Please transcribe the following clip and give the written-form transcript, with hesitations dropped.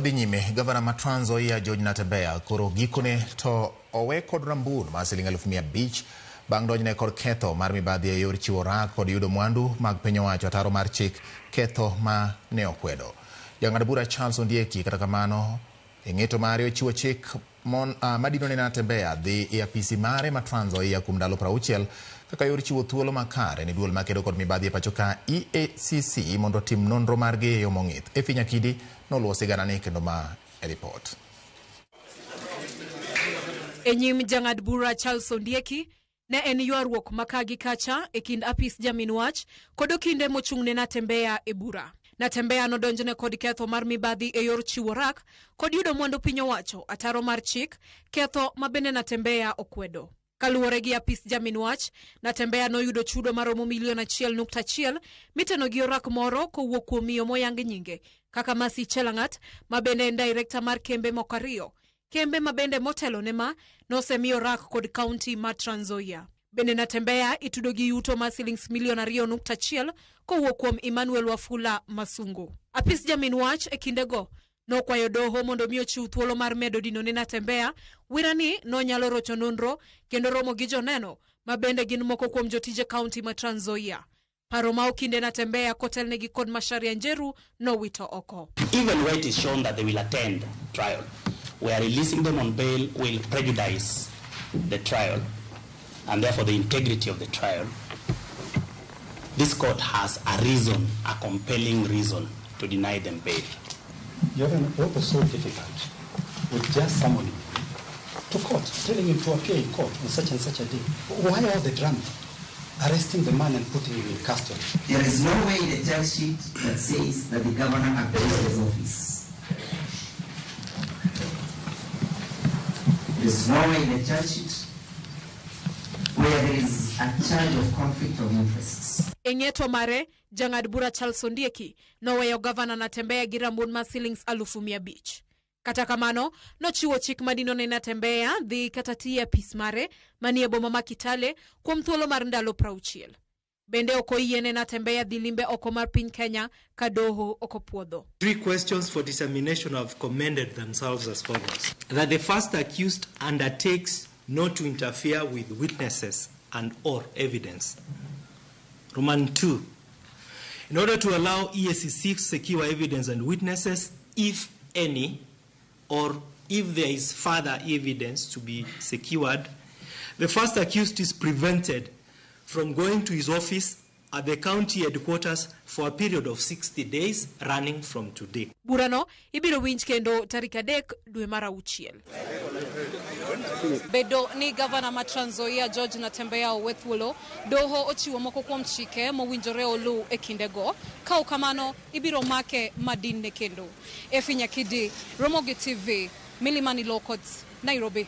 Dhi nyime, Gavana ma Trans Nzoia George Natembeya koro gikone to owe kod rambun mar siling 500,000 bang' donjne kod ketho mar mibadhi e yor chiwo rak kod yudo mwandu mag piny owacho ataro mar chik ketho ma ne okwedo. Jang'ad bura Charles Ondieki kata kamano e ng'eto mare ochiwo chik madino ne Natembeya dhi e apisi mare ma Trans Nzoia kuom ndalo 60 kaka yor chiwo thuolo makare ni duol makedo kod mibadhi e pacho ka EACC mondo tim nonro margi e yo mong'ith. Efinya Kidi noluwo siganani kendo ma e report. Enyim jang'ad bura Charles Ondieki ne en ywaruok makagi kacha e kind apis jamin wach kod okinde mochung'ne Natembeya e bura. Natembeya nodonjne kod ketho mar mibadhi e yor chiwo rak kod yudo mwandu piny owacho ataro mar chik ketho ma bende Natembeya okwedo. Kaluwore gi apis jamin wach, Natembeya noyudo chudo maromo $1.1 miteno gi orak moro kowuok kuom miyo moyang nyinge kaka Masi Chelangat ma bende en director mar kembe moko ariyo. Kembe ma bende motelo ne ma nosemiyo rak kod kaunti ma Trans Nzoia. Bende Natembeya itudo gi yuto ma shillings $2.1 kowuok kuom Emmanuel Wafula Masungu. Apis jamin wach e kindego nokwayo doho mondo miyo chiw thuolo mar medo dino ne Natembeya wirani nonyalo rocho nonro kendo romo gi joneno ma bende gin moko kuom jotije kaunti ma Trans Nzoia. Paro ma okinde Natembeya kotelnegi kod Macharia Njeru nowito oko. Even when it is shown that they will attend trial, we are releasing them on bail will prejudice the trial and therefore the integrity of the trial. This court has a reason, a compelling reason to deny them bail. Your Honor, what was so difficult with just summoning to court, telling him to appear in court on such and such a day? Why all the drama? Arresting the man and putting him in custody. There is no way in the charge sheet that says that the governor abused his office. There is no way in the charge sheet where there is a charge of conflict of interests. Eng'eto mare, jang'ad bura Charles Ondieki noweyo gavana Natembeya gi rambun ma shillings 500,000. Kata kamano, nochiwo chik madino ne Natembeya dhi kata tiye apis mare manie boma ma Kitale kuom thuolo mar ndalo 60. Bende okoyiene Natembeya dhi limbe oko mar piny Kenya ka doho okopuodho. 3 questions for dissemination have commended themselves as follows. That the first accused undertakes not to interfere with witnesses and or evidence. Roman 2. In order to allow EACC to secure evidence and witnesses, if any, or if there is further evidence to be secured, the first accused is prevented from going to his office at the county headquarters for a period of 60 days running from today. Burano ibiro winj kendo tarik 3 dwe mar auchiel. Bedo ni gavana ma Trans Nzoia George Natembeya owethuolo, doho ochiwo moko kuom chike mowinjore olu e kindego, ka kamano ibiro make madin ne kendo. Efinya Kidi, Ramogi TV, Milimani Low Codes, Nairobi.